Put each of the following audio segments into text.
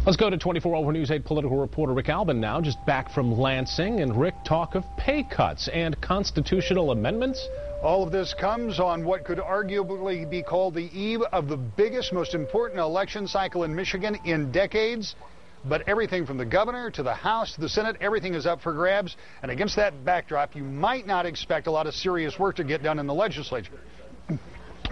Let's go to 24 Over News 8 political reporter Rick Albin now, just back from Lansing. And Rick, talk of pay cuts and constitutional amendments. All of this comes on what could arguably be called the eve of the biggest, most important election cycle in Michigan in decades. But everything from the governor to the House to the Senate, everything is up for grabs. And against that backdrop, you might not expect a lot of serious work to get done in the legislature.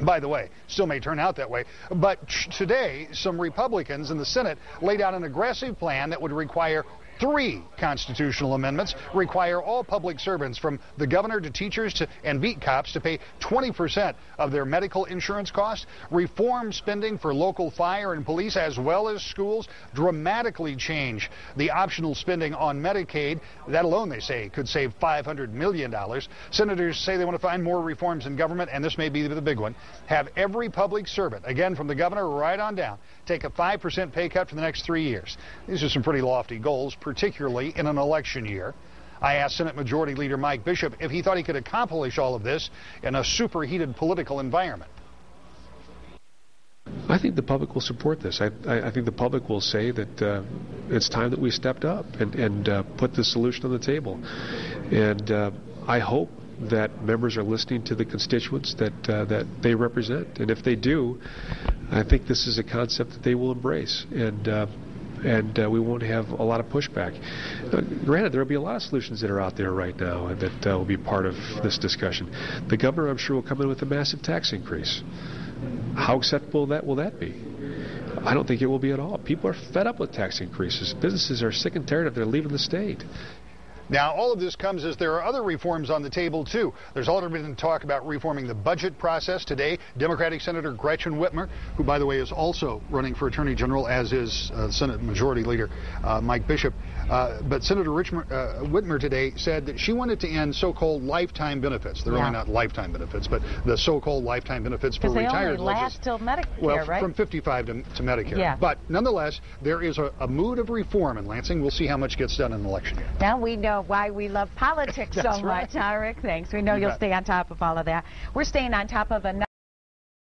By the way, still may turn out that way. But today, some Republicans in the Senate laid out an aggressive plan that would require 3 constitutional amendments, require all public servants from the governor to teachers and beat cops to pay 20% of their medical insurance costs, reform spending for local fire and police as well as schools, dramatically change the optional spending on Medicaid. That alone, they say, could save $500 million. Senators say they want to find more reforms in government, and this may be the big one. Have every public servant, again from the governor right on down, take a 5% pay cut for the next 3 years. These are some pretty lofty goals, particularly in an election year. I asked Senate Majority Leader Mike Bishop if he thought he could accomplish all of this in a superheated political environment. I think the public will support this. I think the public will say that it's time that we stepped up and put the solution on the table. And I hope that members are listening to the constituents that they represent. And if they do, I think this is a concept that they will embrace. And we won't have a lot of pushback. Granted, there will be a lot of solutions that are out there right now and that will be part of this discussion. The governor, I'm sure, will come in with a massive tax increase. How acceptable will that be? I don't think it will be at all. People are fed up with tax increases. Businesses are sick and tired of their leaving the state. Now, all of this comes as there are other reforms on the table, too. There's already been talk about reforming the budget process today. Democratic Senator Gretchen Whitmer, who, by the way, is also running for Attorney General, as is Senate Majority Leader Mike Bishop. But Senator Whitmer today said that she wanted to end so-called lifetime benefits. They're really not lifetime benefits, but the so-called lifetime benefits for retired legislators. Because they only last till Medicare, well, right? from 55 to Medicare. Yeah. But nonetheless, there is a mood of reform in Lansing. We'll see how much gets done in the election year. Now we know why we love politics so much, Rick. Thanks. We know you'll stay on top of all of that. We're staying on top of another.